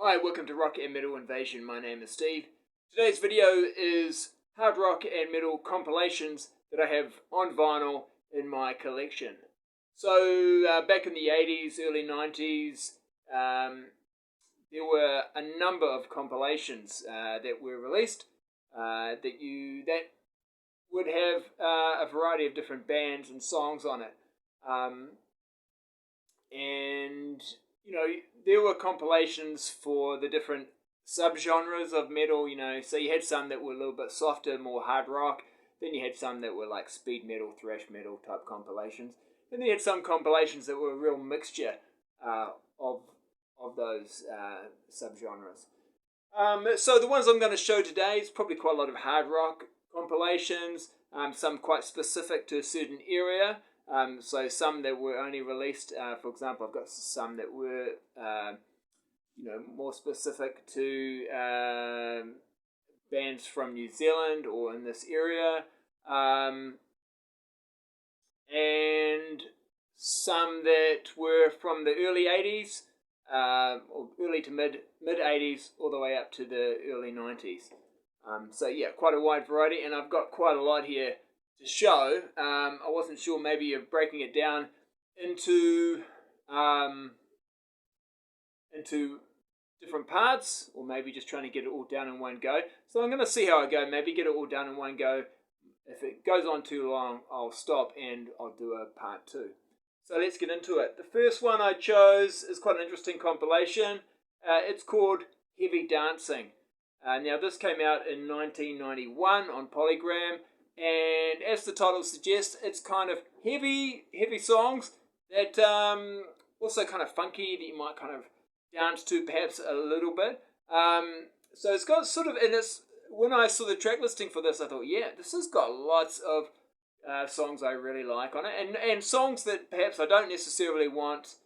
Hi, welcome to Rock and Metal Invasion. My name is Steve. Today's video is hard rock and metal compilations that I have on vinyl in my collection. So back in the 80s, early 90s, there were a number of compilations that were released that would have a variety of different bands and songs on it. And you know, there were compilations for the different subgenres of metal, so you had some that were a little bit softer, more hard rock, then you had some that were like speed metal, thrash metal type compilations, and then you had some compilations that were a real mixture of those subgenres. So the ones I'm going to show today is probably quite a lot of hard rock compilations, some quite specific to a certain area. So some that were only released, for example, I've got some that were, more specific to bands from New Zealand or in this area, and some that were from the early 80s, or early to mid 80s, all the way up to the early 90s. So yeah, quite a wide variety, and I've got quite a lot here to show. I wasn't sure, maybe you're breaking it down into different parts, or maybe just trying to get it all down in one go. So I'm going to see how I go, maybe get it all done in one go. If it goes on too long, I'll stop and I'll do a part 2. So let's get into it. The first one I chose is quite an interesting compilation. It's called Heavy Dancing. Now this came out in 1991 on Polygram. And as the title suggests, it's kind of heavy songs that also kind of funky, that you might kind of dance to perhaps a little bit. So it's got sort of, and it's, when I saw the track listing for this, I thought, yeah, this has got lots of songs I really like on it, and songs that perhaps I don't necessarily want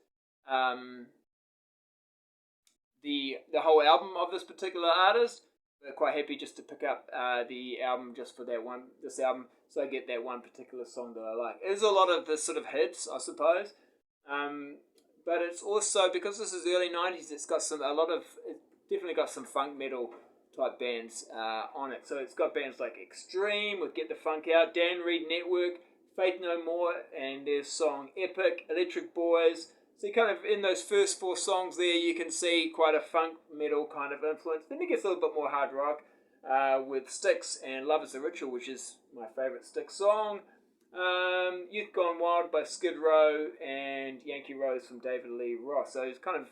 the whole album of this particular artist. They're quite happy just to pick up the album just for this album, so I get that one particular song that I like. There's a lot of the sort of hits, I suppose, but it's also, because this is early 90s, it's definitely got some funk metal type bands on it. So it's got bands like Extreme with Get the Funk Out, Dan Reed Network, Faith No More, and their song Epic, Electric Boys. So you kind of, in those first 4 songs there, you can see quite a funk metal kind of influence. Then it gets a little bit more hard rock with Styx and Love is a Ritual, which is my favourite Styx song. Youth Gone Wild by Skid Row, and Yankee Rose from David Lee Roth. So it kind of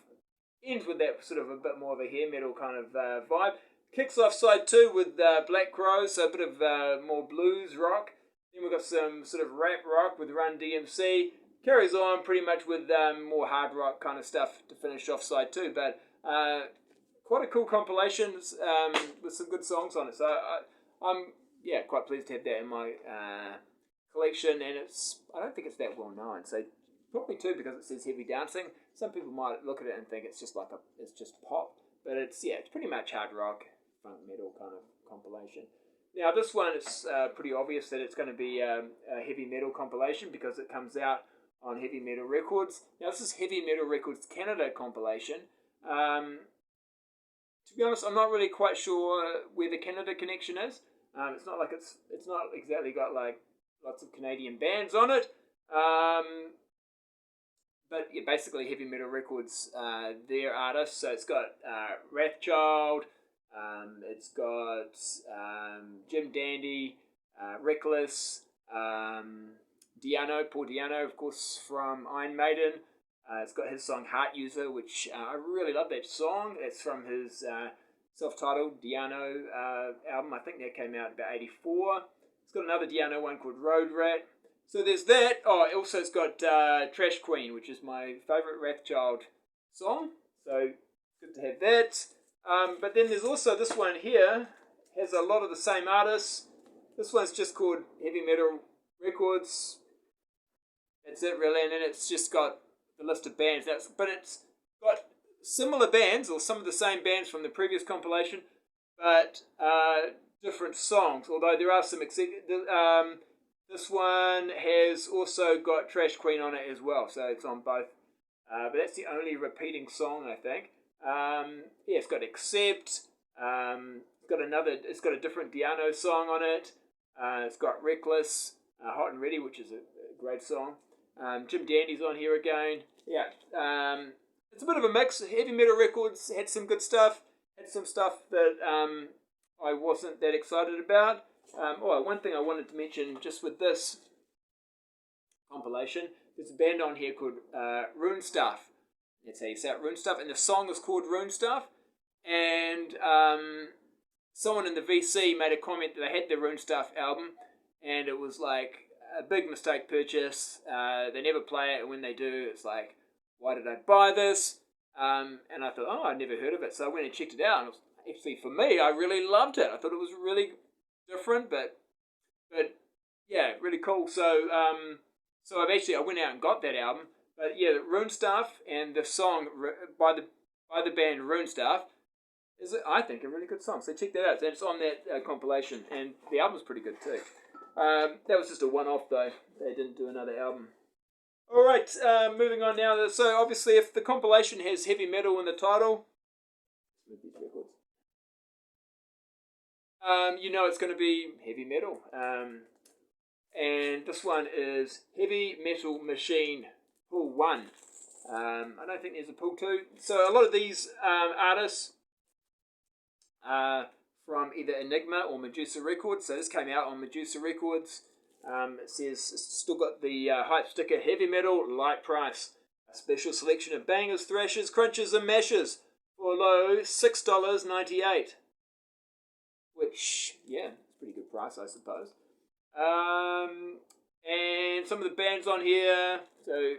ends with that sort of a bit more of a hair metal kind of vibe. Kicks off side 2 with Black Crowes, so a bit of more blues rock. Then we've got some sort of rap rock with Run DMC. Carries on pretty much with more hard rock kind of stuff to finish off side 2, but quite a cool compilation with some good songs on it. So I'm quite pleased to have that in my collection, and I don't think it's that well known. So probably too, because it says Heavy Dancing. Some people might look at it and think it's just pop, but it's pretty much hard rock, funk metal kind of compilation. Now this one, it's pretty obvious that it's going to be a heavy metal compilation because it comes out on Heavy Metal Records. Now this is Heavy Metal Records Canada compilation. To be honest, I'm not really quite sure where the Canada connection is. It's not like it's not exactly got like lots of Canadian bands on it. But yeah, basically Heavy Metal Records, their artists. So it's got Wrathchild, it's got Jim Dandy, Reckless, Paul Di'Anno, of course, from Iron Maiden. It's got his song Heart User, which I really love that song. It's from his self-titled Di'Anno album. I think that came out about 84. It's got another Di'Anno one called Road Rat. So there's that. Oh, also it's got Trash Queen, which is my favourite Wrathchild song. So good to have that. But then there's also this one here. Has a lot of the same artists. This one's just called Heavy Metal Records. That's it really, and then it's just got the list of bands. But it's got similar bands, or some of the same bands from the previous compilation, but different songs. Although there are some this one has also got Trash Queen on it as well, so it's on both. But that's the only repeating song, I think. Yeah, it's got Accept. It's got a different Diano song on it. It's got Reckless, Hot and Ready, which is a great song. Jim Dandy's on here again. Yeah, it's a bit of a mix. Heavy Metal Records had some good stuff. Had some stuff that I wasn't that excited about. One thing I wanted to mention just with this compilation, there's a band on here called Rune Stuff. That's how you say it, Rune Stuff. And the song is called Rune Stuff. And someone in the VC made a comment that they had the Rune Stuff album, and it was like a big mistake purchase. They never play it, and when they do, it's like, why did I buy this? And I thought, I never heard of it. So I went and checked it out. And it was, actually, for me, I really loved it. I thought it was really different, but yeah, really cool. So I went out and got that album. But yeah, Rune Stuff and the song by the band Rune Stuff is, I think, a really good song. So check that out. It's on that compilation, and the album's pretty good too. That was just a one-off though. They didn't do another album. All right, moving on now. So obviously, if the compilation has heavy metal in the title, you know it's going to be heavy metal. And this one is Heavy Metal Machine Pull 1. I don't think there's a Pull 2. So a lot of these artists from either Enigma or Medusa Records. So this came out on Medusa Records. It says it's still got the hype sticker, heavy metal, light price. A special selection of bangers, thrashes, crunches and mashes for low $6.98. Which, yeah, it's a pretty good price, I suppose. And some of the bands on here, so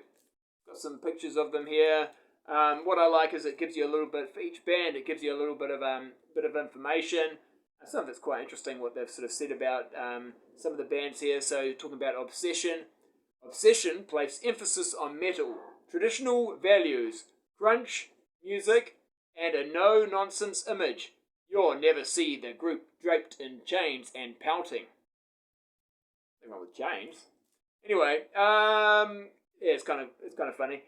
got some pictures of them here. What I like is it gives you a little bit for each band. It gives you a little bit of information. Some of it's quite interesting what they've sort of said about some of the bands here. So talking about Obsession. Obsession placed emphasis on metal, traditional values, grunge music, and a no-nonsense image. You'll never see the group draped in chains and pouting. Nothing wrong with chains. Anyway, yeah, it's kind of funny.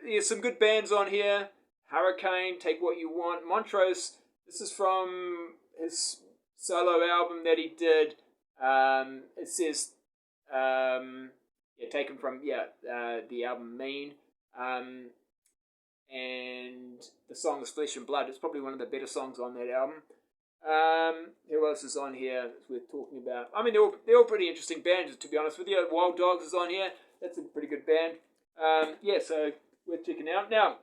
There's some good bands on here. Hurricane, Take What You Want. Montrose, this is from his solo album that he did. It says, taken from the album Mean. And the song is Flesh and Blood. It's probably one of the better songs on that album. Who else is on here that's worth talking about? I mean, they're all pretty interesting bands, to be honest with you. Wild Dogs is on here. That's a pretty good band. So worth checking out. Now,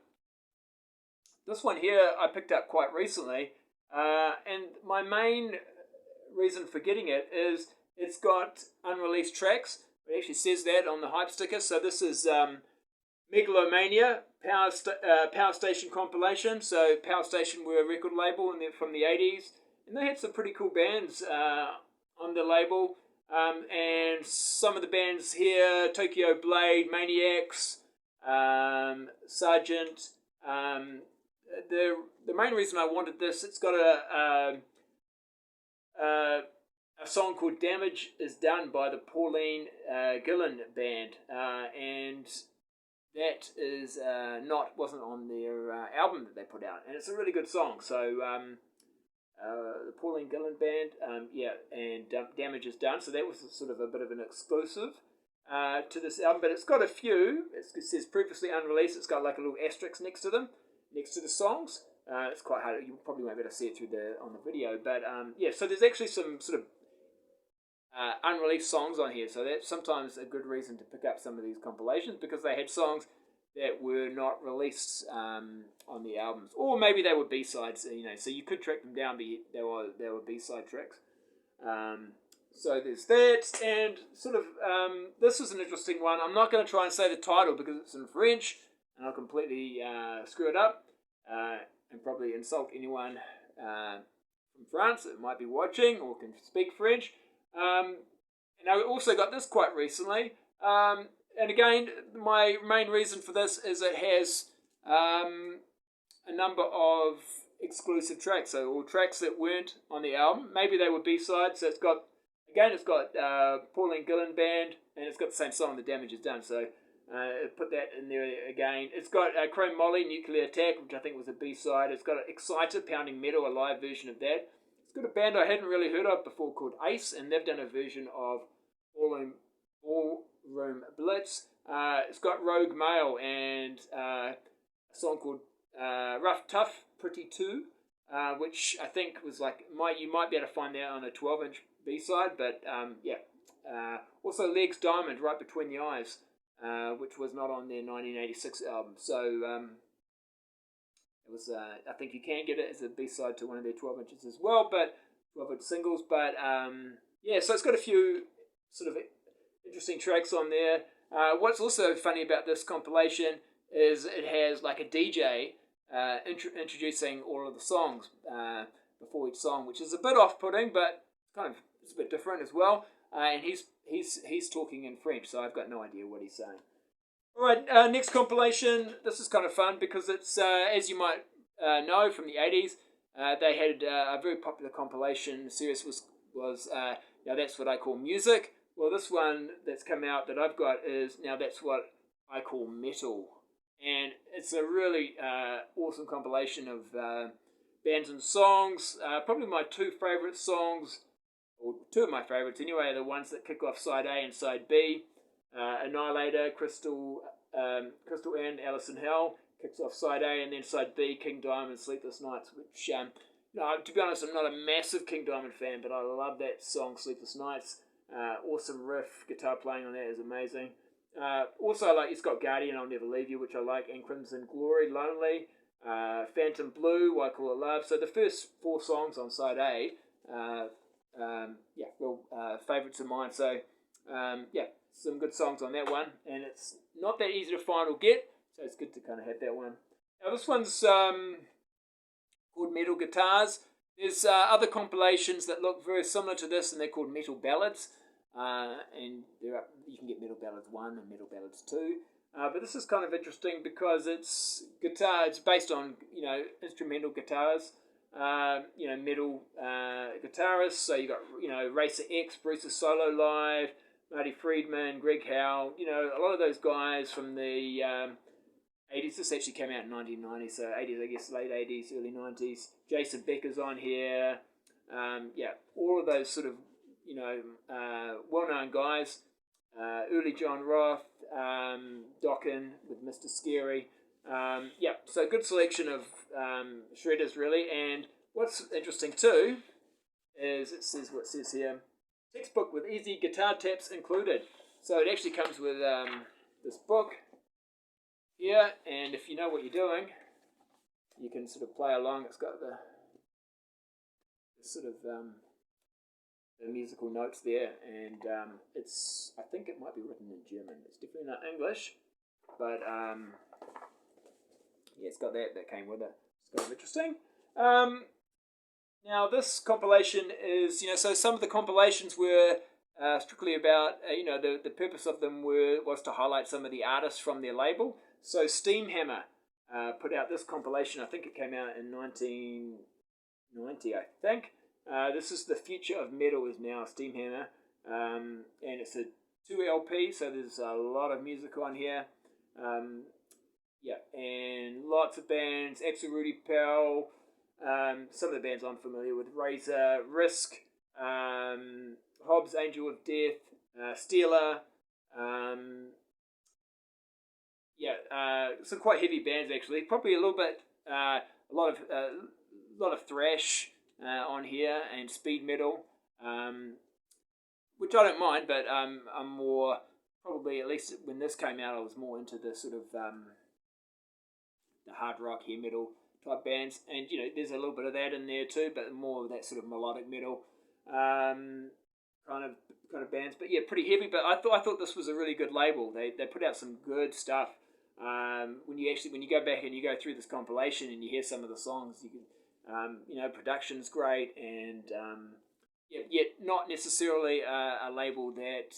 this one here I picked up quite recently, and my main reason for getting it is it's got unreleased tracks. It actually says that on the hype sticker. So this is Megalomania, Power Station Compilation. So Power Station were a record label from the 80s. And they had some pretty cool bands on the label. And some of the bands here, Tokyo Blade, Maniacs, Sergeant. The main reason I wanted this, it's got a song called Damage Is Done by the Pauline Gillen Band. And that is wasn't on their album that they put out. And it's a really good song. So the Pauline Gillen Band, and Damage Is Done. So that was sort of a bit of an exclusive to this album. But it's got a few. It says previously unreleased. It's got like a little asterisk next to them, next to the songs. It's quite hard. You probably won't be able to see it on the video. But so there's actually some sort of unreleased songs on here. So that's sometimes a good reason to pick up some of these compilations, because they had songs that were not released on the albums, or maybe they were B-sides. So you could track them down, but they were B-side tracks. So there's that, and sort of this was an interesting one. I'm not going to try and say the title because it's in French, and I'll completely screw it up and probably insult anyone from France that might be watching or can speak French. And I also got this quite recently. And again, my main reason for this is it has a number of exclusive tracks. So all tracks that weren't on the album. Maybe they were B-sides. So it's got Pauline Gillen Band, and it's got the same song, The Damage Is Done. So Put that in there again. It's got Chrome Molly, Nuclear Attack, which I think was a B-side. It's got Exciter, Pounding Metal, a live version of that. It's got a band I hadn't really heard of before called Ace, and they've done a version of Ballroom Blitz. It's got Rogue Male and a song called Rough Tough Pretty 2, which I think was like, you might be able to find that on a 12-inch B-side, but also Legs Diamond, Right Between the Eyes, which was not on their 1986 album. So it was, I think you can get it as a B-side to one of their 12 inches as well, but 12-inch singles. But so it's got a few sort of interesting tracks on there. What's also funny about this compilation is it has like a DJ introducing all of the songs before each song, which is a bit off-putting, but it's a bit different as well. And he's talking in French, so I've got no idea what he's saying. All right, next compilation. This is kind of fun because it's, as you might know from the 80s, they had a very popular compilation series was Now That's What I Call Music. Well, this one that's come out that I've got is Now That's What I Call Metal. And it's a really awesome compilation of bands and songs. Probably my two favourite songs, or two of my favourites anyway, are the ones that kick off side A and side B. Annihilator, Crystal and Alice in Hell kicks off side A, and then side B, King Diamond, Sleepless Nights, which, to be honest, I'm not a massive King Diamond fan, but I love that song, Sleepless Nights. Awesome riff, guitar playing on that is amazing. Also, it's got Guardian, I'll Never Leave You, which I like, and Crimson Glory, Lonely, Phantom Blue, Why Call It Love. So the first four songs on side A, favourites of mine. So, some good songs on that one, and it's not that easy to find or get, so it's good to kind of have that one. Now this one's called Metal Guitars. There's other compilations that look very similar to this, and they're called Metal Ballads, and you can get Metal Ballads 1 and Metal Ballads 2, but this is kind of interesting because it's based on, instrumental guitars, metal guitarists. So you got, Racer X, Bruce's Solo Live, Marty Friedman, Greg Howe, a lot of those guys from the 80s. This actually came out in 1990, so 80s, I guess, late 80s, early 90s. Jason Becker's on here. All of those sort of, well-known guys. Early John Roth, Dokken with Mr. Scary. So good selection of shredders, really. And what's interesting, too, is it says what it says here. Textbook with easy guitar taps included. So it actually comes with this book here, and if you know what you're doing, you can sort of play along. It's got the sort of the musical notes there, and I think it might be written in German. It's definitely not English, but it's got that came with it. It's kind of interesting. Now, this compilation is, so some of the compilations were strictly about, the purpose of them was to highlight some of the artists from their label. So Steamhammer put out this compilation. I think it came out in 1990, I think. This is The Future of Metal is now Steamhammer. And it's a 2 LP, so there's a lot of music on here. And lots of bands. Axel Rudy Pell. Some of the bands I'm familiar with: Razor, Risk, Hobbs, Angel of Death, Steeler. Some quite heavy bands actually. Probably a little bit, a lot of thrash on here, and speed metal, which I don't mind. But I'm more probably, at least when this came out, I was more into the sort of the hard rock, hair metal type bands, and there's a little bit of that in there too, but more of that sort of melodic metal kind of bands. But pretty heavy. But I thought this was a really good label. They put out some good stuff. When you go back and you go through this compilation and you hear some of the songs, you can production's great, and yet not necessarily a label that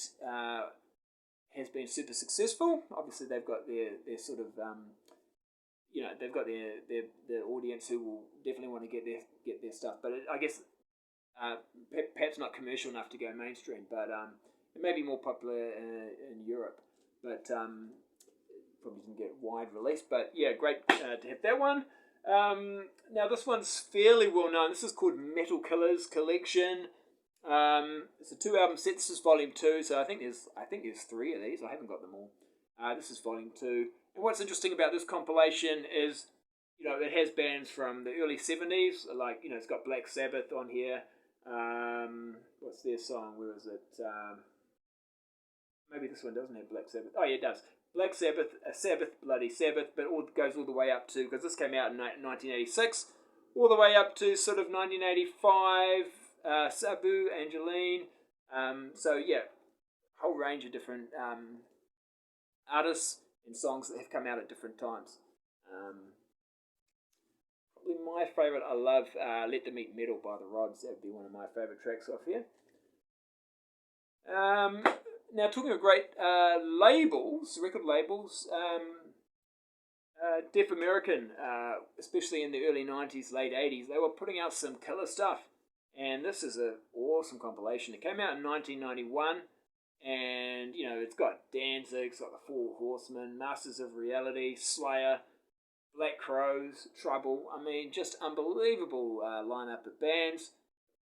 has been super successful. Obviously, they've got their sort of they've got their audience who will definitely want to get their stuff, but I guess perhaps not commercial enough to go mainstream, but it may be more popular in Europe. But probably didn't get wide release, but yeah, great to have that one. Now this one's fairly well known. This is called Metal Killers Collection. It's a 2-album set. This is volume 2, so I think there's 3 of these. I haven't got them all. This is volume 2. And what's interesting about this compilation is, it has bands from the early 70s, like, it's got Black Sabbath on here. What's their song? Where is it? Maybe this one doesn't have Black Sabbath. Oh yeah, it does. Black Sabbath, Sabbath, Bloody Sabbath, but goes all the way up to, because this came out in 1986, all the way up to sort of 1985, Sabu, Angeline. So yeah, whole range of different artists and songs that have come out at different times. Probably my favourite, I love Let Them Eat Metal by the Rods. That would be one of my favourite tracks off here. Now, talking of great labels, record labels, Deaf American, especially in the early 90s, late 80s, they were putting out some killer stuff. And this is an awesome compilation. It came out in 1991, and, it's got Danzig, it's got the Four Horsemen, Masters of Reality, Slayer, Black Crowes, Trouble. I mean, just unbelievable lineup of bands.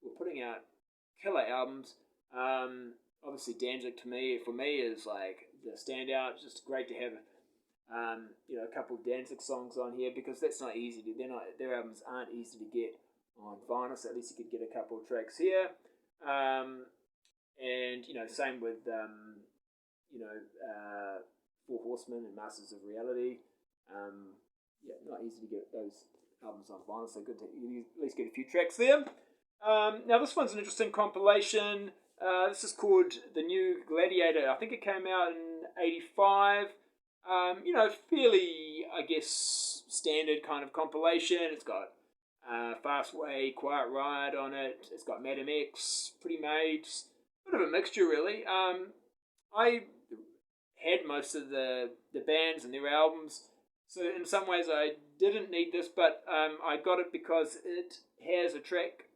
We're putting out killer albums. Obviously, Danzig for me is like the standout. It's just great to have, a couple of Danzig songs on here, because that's not easy to. Their albums aren't easy to get on vinyl. So at least you could get a couple of tracks here. And same with Four Horsemen and Masters of Reality. Not easy to get those albums on vinyl. So good to at least get a few tracks there. Now this one's an interesting compilation. This is called The New Gladiator. I think it came out in 85. Fairly, I guess, standard kind of compilation. It's got Fast Way, Quiet Riot on it. It's got Madam X, Pretty Maids. Bit of a mixture, really. I had most of the bands and their albums, so in some ways I didn't need this, but I got it because it has a track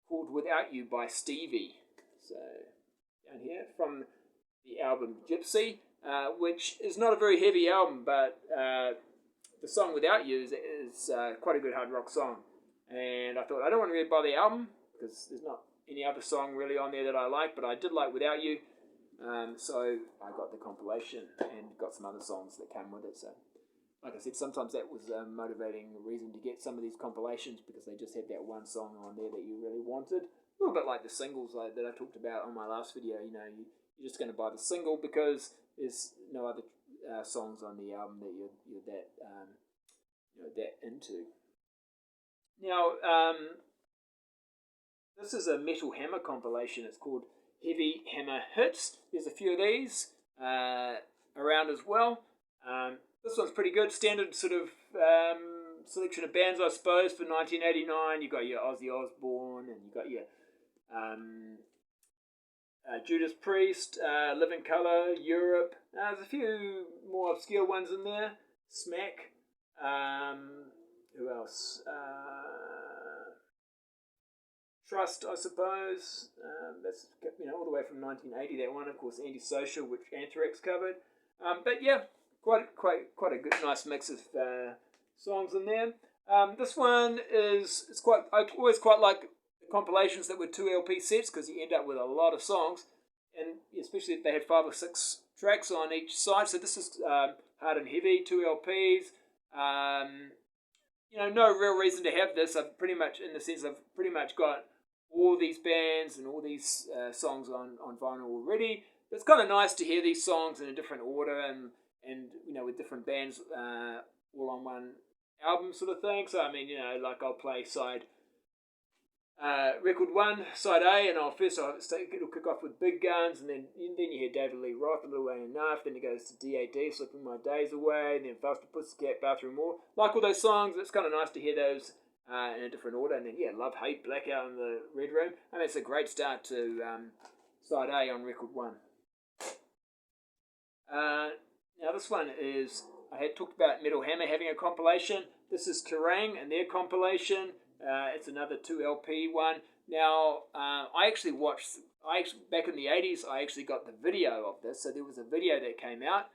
called Without You by Stevie. So, down here, from the album Gypsy, which is not a very heavy album, but the song Without You is quite a good hard rock song. And I thought, I don't want to really buy the album, because there's not any other song really on there that I like, but I did like Without You. So I got the compilation and got some other songs that came with it. So, like I said, sometimes that was a motivating reason to get some of these compilations, because they just had that one song on there that you really wanted. A little bit like the singles that I talked about on my last video. You're just going to buy the single because there's no other songs on the album that you're that into. Now, this is a Metal Hammer compilation. It's called Heavy Hammer Hits. There's a few of these around as well. This one's pretty good. Standard sort of selection of bands, I suppose, for 1989. You've got your Ozzy Osbourne, and you've got your Judas Priest, Living Colour, Europe. There's a few more obscure ones in there. Smack. Who else? Trust, I suppose. That's all the way from 1980. That one, of course, Antisocial, which Anthrax covered. But yeah, quite a good, nice mix of songs in there. This one I always quite like compilations that were 2 LP sets, because you end up with a lot of songs, and especially if they had 5 or 6 tracks on each side. So this is Hard and Heavy, 2 LPs. No real reason to have this. I've pretty much got all these bands and all these songs on vinyl already. But it's kind of nice to hear these songs in a different order and with different bands all on one album sort of thing. So like I'll play record 1, side A, and it'll kick off with Big Guns, and then you hear David Lee Roth, A Little Way Enough, then it goes to DAD, Slipping My Days Away, and then Faster Pussycat, Bathroom Wall. Like all those songs, it's kind of nice to hear those in a different order, and then Love, Hate, Blackout in the Red Room. It's a great start to side A on record 1. Now this one is, I had talked about Metal Hammer having a compilation. This is Terang and their compilation. It's another 2 LP one. Now, back in the 80s, I actually got the video of this. So there was a video that came out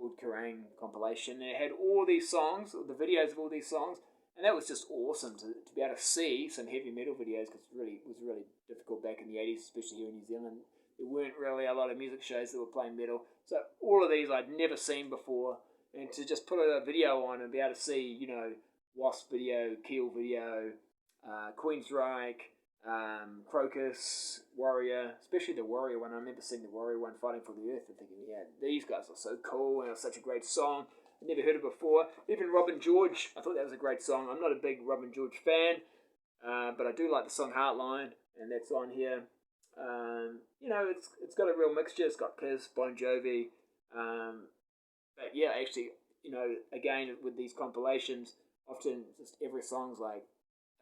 called Terang compilation. And it had all these songs, the videos of all these songs, and that was just awesome to be able to see some heavy metal videos, because it was really difficult back in the 80s, especially here in New Zealand. There weren't really a lot of music shows that were playing metal. So all of these I'd never seen before. And to just put a video on and be able to see, Wasp video, Keel video, Queensryche, Crocus, Warrior, especially the Warrior one. I remember seeing the Warrior one, Fighting for the Earth, and thinking, yeah, these guys are so cool, and it's such a great song. I'd never heard it before. Even Robin George, I thought that was a great song. I'm not a big Robin George fan, but I do like the song Heartline, and that's on here. It's got a real mixture. It's got Kiss, Bon Jovi, but yeah, actually, again with these compilations, often just every song's like,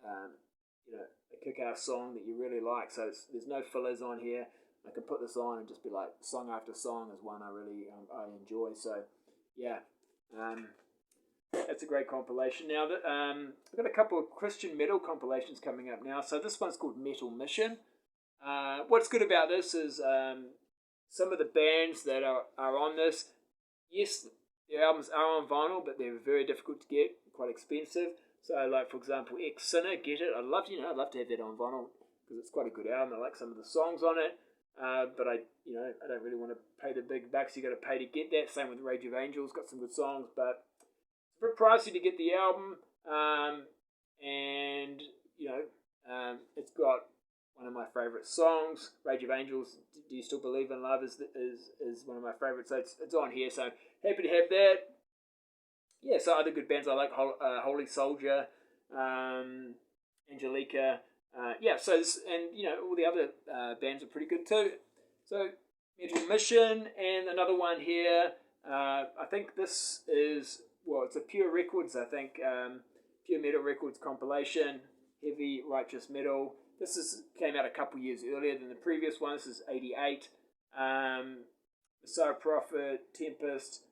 a kick-ass song that you really like. So there's no fillers on here. I can put this on and just be like, song after song is one I really I enjoy. So yeah, that's a great compilation. Now I've got a couple of Christian metal compilations coming up now. So this one's called Metal Mission. What's good about this is some of the bands that are on this, yes, their albums are on vinyl, but they're very difficult to get, quite expensive. So, like for example, Ex Sinner, Get It. I'd love to have that on vinyl because it's quite a good album. I like some of the songs on it, but I don't really want to pay the big bucks you got to pay to get that. Same with Rage of Angels, got some good songs, but it's a bit pricey to get the album, and it's got one of my favourite songs, Rage of Angels. Do You Still Believe in Love is one of my favourites. So it's on here. So happy to have that. Yeah, so other good bands I like, Holy Soldier, Angelica. All the other bands are pretty good too. So Metal Mission, and another one here. I think this is, it's a Pure Records, I think. Pure Metal Records compilation, Heavy Righteous Metal. This came out a couple years earlier than the previous one. This is 88. Messiah Prophet, Tempest,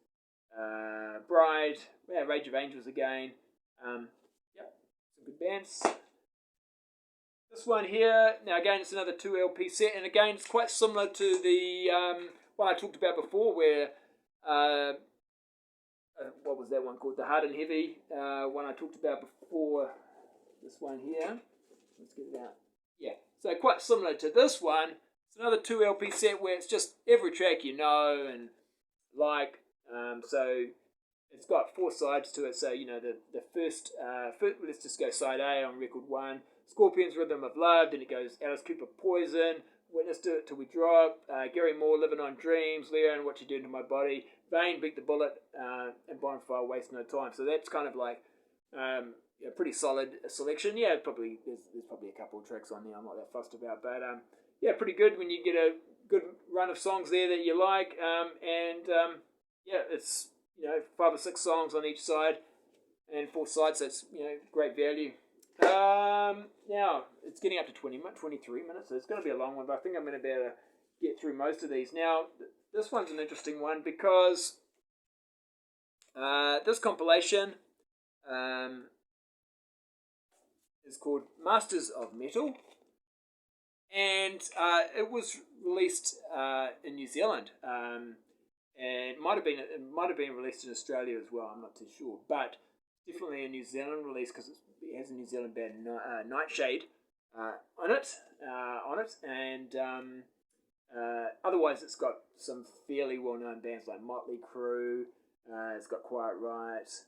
Bride, Rage of Angels again. Some good bands. This one here, now again, it's another 2 LP set, and again, it's quite similar to the one I talked about before, where what was that one called? The Hard and Heavy one I talked about before. This one here. Let's get it out. Yeah, so quite similar to this one. It's another 2 LP set where it's just every track and like. So it's got 4 sides to it. So the first let's just go side A on record 1. Scorpions, Rhythm of Love. Then it goes Alice Cooper, Poison. Witness, Do It Till We Drop. Gary Moore, Living on Dreams. Leon, What You Doing to My Body. Vain, Beat the Bullet. And Bonfire, Waste No Time. So that's kind of like a pretty solid selection. Yeah, probably there's probably a couple of tracks on there I'm not that fussed about, but pretty good when you get a good run of songs there that you like, it's 5 or 6 songs on each side and 4 sides, so it's great value. Now it's getting up to 23 minutes, so it's going to be a long one, but I think I'm going to be able to get through most of these. Now this one's an interesting one because this compilation is called Masters of Metal, and it was released in New Zealand, and it might have been released in Australia as well. I'm not too sure, but definitely a New Zealand release because it has a New Zealand band, Nightshade, on it, and otherwise it's got some fairly well-known bands like Motley Crue. It's got Quiet Riot,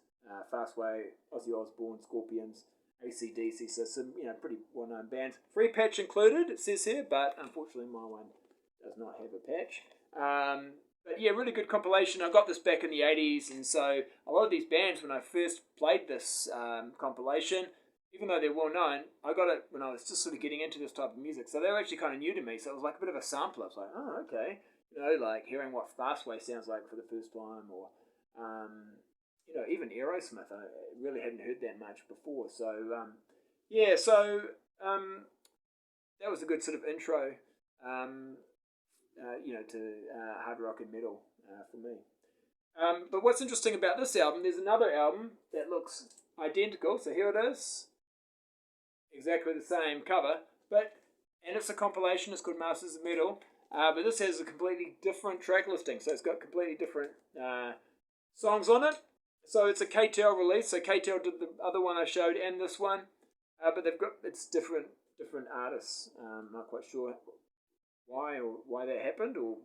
Fastway, Ozzy Osbourne, Scorpions, AC/DC, so some pretty well-known bands. Free patch included, it says here, but unfortunately my one does not have a patch. But yeah, really good compilation. I got this back in the 80s, and so a lot of these bands, when I first played this compilation, even though they're well-known, I got it when I was just sort of getting into this type of music, so they were actually kind of new to me, so it was like a bit of a sampler. I was like, oh, okay. Like hearing what Fastway sounds like for the first time, or even Aerosmith. I really hadn't heard that much before. So that was a good sort of intro, to hard rock and metal for me. But what's interesting about this album, there's another album that looks identical. So here it is, exactly the same cover, and it's a compilation. It's called Masters of Metal. But this has a completely different track listing, so it's got completely different songs on it. So it's a KTEL release. So KTEL did the other one I showed and this one, but it's different artists. Not quite sure why that happened, or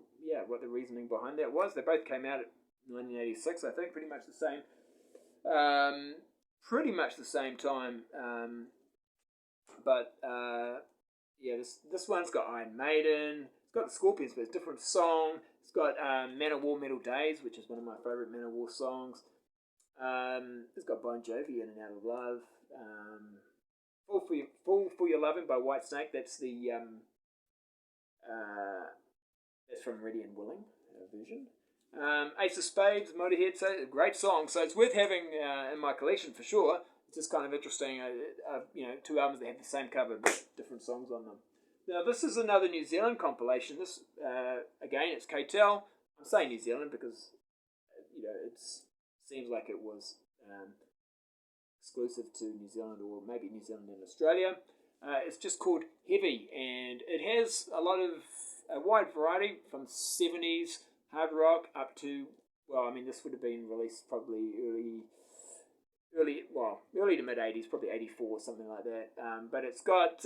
what the reasoning behind that was. They both came out at 1986, I think, pretty much the same time. But this one's got Iron Maiden. It's got the Scorpions, but it's a different song. It's got Man of War, Metal Days, which is one of my favourite Man of War songs. It's got Bon Jovi in and Out of Love. Fall for Your Loving by Whitesnake. That's the that's from Ready and Willing version. Ace of Spades, Motorhead. So a great song. So it's worth having in my collection for sure. It's just kind of interesting. Two albums that have the same cover but different songs on them. Now this is another New Zealand compilation. This again, it's KTEL. I'm saying New Zealand because it seems like it was exclusive to New Zealand, or maybe New Zealand and Australia. It's just called Heavy, and it has a wide variety from 70s hard rock up to, this would have been released probably early to mid 80s, probably 84, something like that. But it's got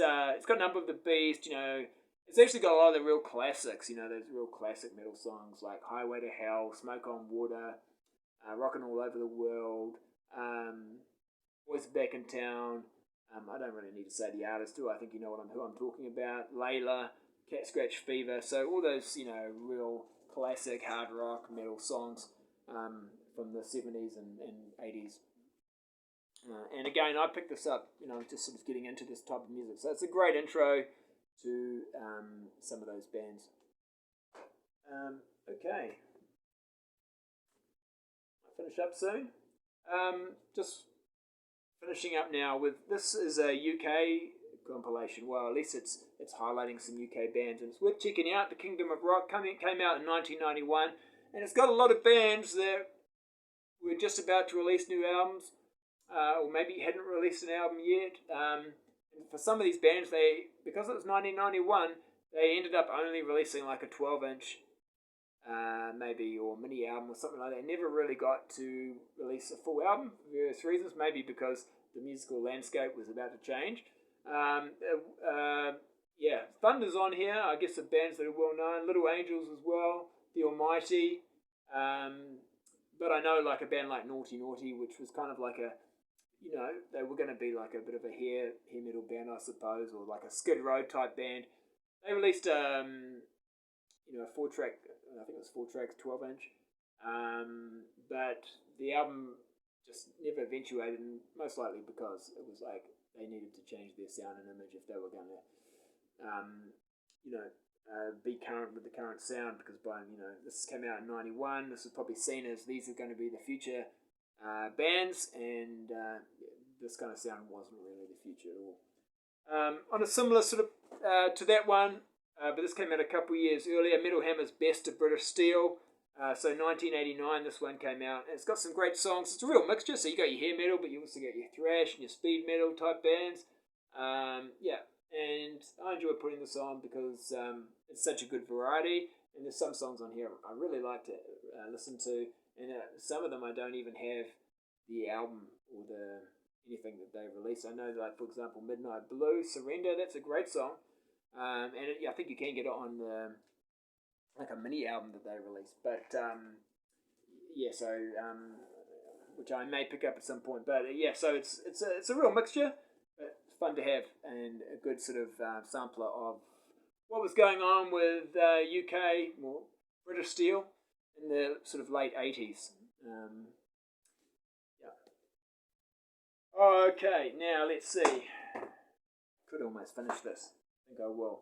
Number of the Beast. It's actually got a lot of the real classics. Those real classic metal songs like Highway to Hell, Smoke on Water, Rockin' All Over the World, Boys Back in Town. I don't really need to say the artist, do I? think you know who I'm talking about. Layla, Cat Scratch Fever. So all those real classic hard rock metal songs from the 70s and 80s. And again, I picked this up, just sort of getting into this type of music. So it's a great intro to some of those bands. Okay. I'll finish up soon. Just finishing up now with, this is a UK compilation. Well, at least it's highlighting some UK bands, and it's worth checking out. The Kingdom of Rock came out in 1991, and it's got a lot of bands that were just about to release new albums. Or maybe hadn't released an album yet. And for some of these bands, because it was 1991, they ended up only releasing like a 12-inch, maybe, or mini album or something like that. Never really got to release a full album for various reasons. Maybe because the musical landscape was about to change. Thunder's on here. I guess the bands that are well known. Little Angels as well. The Almighty. But I know like a band like Naughty Naughty, which was kind of like a, they were going to be like a bit of a hair metal band, I suppose, or like a Skid Row type band. They released, a 4-track, I think it was 4 tracks, 12-inch. But the album just never eventuated, and most likely because it was like they needed to change their sound and image if they were going to, be current with the current sound. Because this came out in 91. This is probably seen as these are going to be the future bands, and this kind of sound wasn't really the future at all. On a similar sort of to that one, but this came out a couple of years earlier, Metal Hammer's Best of British Steel. So 1989, this one came out. And it's got some great songs. It's a real mixture. So you got your hair metal, but you also got your thrash and your speed metal type bands. And I enjoy putting this on because it's such a good variety. And there's some songs on here I really like to listen to. And some of them I don't even have the album or anything that they released. I know, like, for example, Midnight Blue, Surrender, that's a great song. I think you can get it on like a mini album that they released. But, which I may pick up at some point. But, so it's a real mixture. But it's fun to have, and a good sort of sampler of what was going on with UK, or British Steel, in the sort of late 80s. Okay, now let's see. Could almost finish this. I think I will.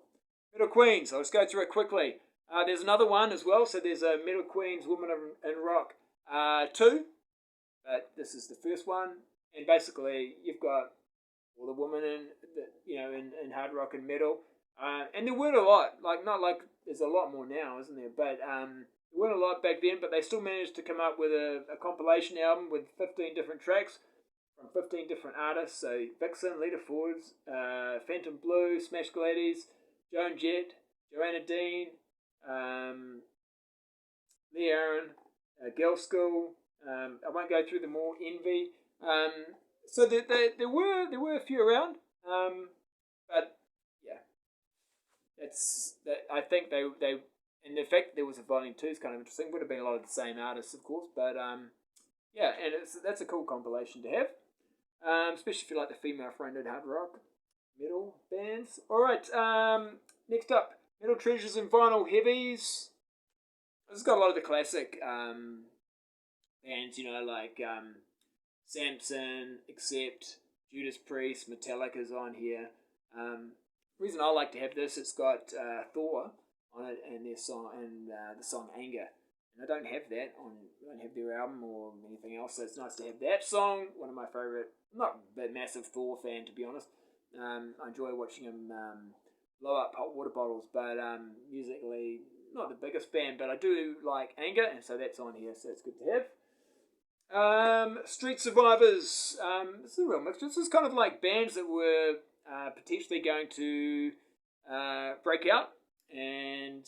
Metal Queens, I'll just go through it quickly. There's another one as well. So there's a Metal Queens Woman in Rock 2. But this is the first one. And basically, you've got all the women in hard rock and metal. And there weren't a lot. Not like there's a lot more now, isn't there? But there weren't a lot back then, but they still managed to come up with a compilation album with 15 different tracks from 15 different artists. So Vixen, Lita Fords, Phantom Blue, Smash Gladys, Joan Jett, Joanna Dean, Lee Aaron, Girl School, I won't go through them all. Envy. So there were a few around, but yeah, I think they and the fact that there was a volume 2 is kind of interesting. Would have been a lot of the same artists, of course, but yeah, and that's a cool compilation to have, especially if you like the female-fronted hard rock metal bands. All right, next up, Metal Treasures and Vinyl Heavies. This has got a lot of the classic bands, like Samson, Accept, Judas Priest, Metallica's on here. The reason I like to have this, it's got Thor on it and their song and the song Anger. And I don't have that on. I don't have their album or anything else, so it's nice to have that song. One of my favorite. I'm not a massive Thor fan, to be honest. I enjoy watching him blow up hot water bottles, but musically not the biggest fan. But I do like Anger, and so that's on here, so it's good to have. Street Survivors. This is a real mix. This is kind of like bands that were potentially going to break out and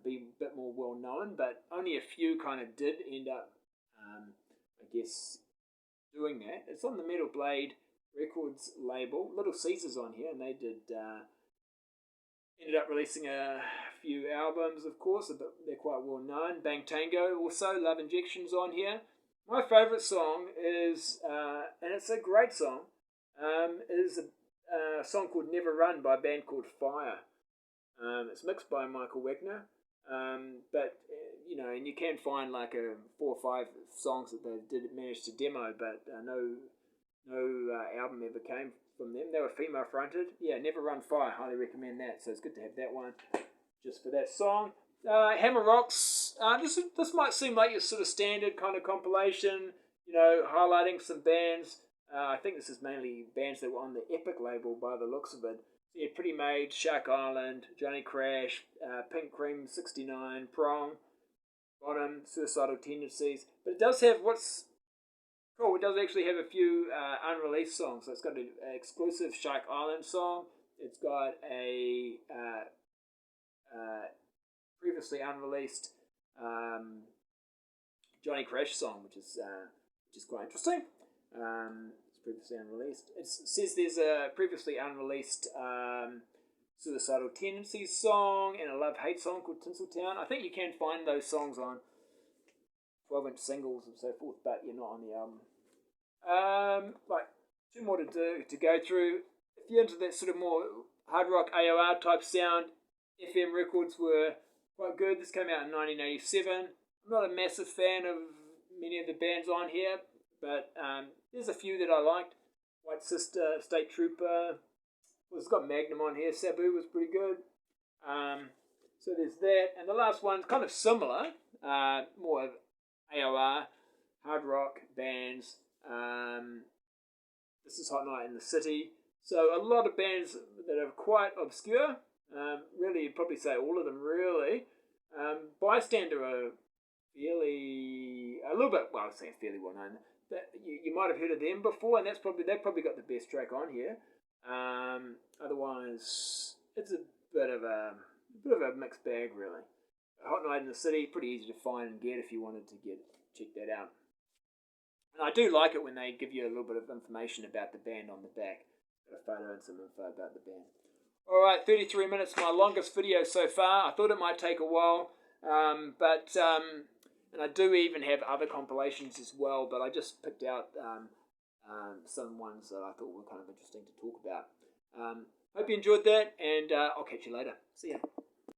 be a bit more well known, but only a few kind of did end up, I guess, doing that. It's on the Metal Blade Records label. Little Caesars on here, and they did ended up releasing a few albums, of course, but they're quite well known. Bang Tango also, Love Injection's on here. My favourite song is, and it's a great song, is a song called Never Run by a band called Fire. It's mixed by Michael Wagner, but and you can find like 4 or 5 songs that they did manage to demo, but no album ever came from them. They were female fronted. Yeah, Never Run Fire. Highly recommend that. So it's good to have that one just for that song. Hammer Rocks. This might seem like your sort of standard kind of compilation. Highlighting some bands. I think this is mainly bands that were on the Epic label by the looks of it. Yeah, Pretty Made, Shark Island, Johnny Crash, Pink Cream 69, Prong, Bottom, Suicidal Tendencies. But it does have what's cool. It does actually have a few unreleased songs. So it's got an exclusive Shark Island song. It's got a previously unreleased Johnny Crash song, which is quite interesting. It's previously unreleased. It says there's a previously unreleased Suicidal Tendencies song and a love-hate song called Tinseltown. I think you can find those songs on 12-inch singles and so forth, but you're not on the album. Like 2 more to go through. If you're into that sort of more hard rock AOR type sound, FM records were quite good. This came out in 1987. I'm not a massive fan of many of the bands on here, but there's a few that I liked. White Sister, State Trooper. Well, it's got Magnum on here. Sabu was pretty good. So there's that. And the last one's kind of similar. More of AOR, hard rock bands. This is Hot Night in the City. So a lot of bands that are quite obscure. Really, you'd probably say all of them, really. Bystander are a little bit, well, I was saying fairly well known. You might have heard of them before, and they've probably got the best track on here. Otherwise, it's a bit of a mixed bag, really. Hot Night in the City, pretty easy to find and get if you wanted to check that out. And I do like it when they give you a little bit of information about the band on the back. Got a photo and some info about the band. Alright, 33 minutes, my longest video so far. I thought it might take a while, but and I do even have other compilations as well, but I just picked out some ones that I thought were kind of interesting to talk about. Hope you enjoyed that, and I'll catch you later. See ya.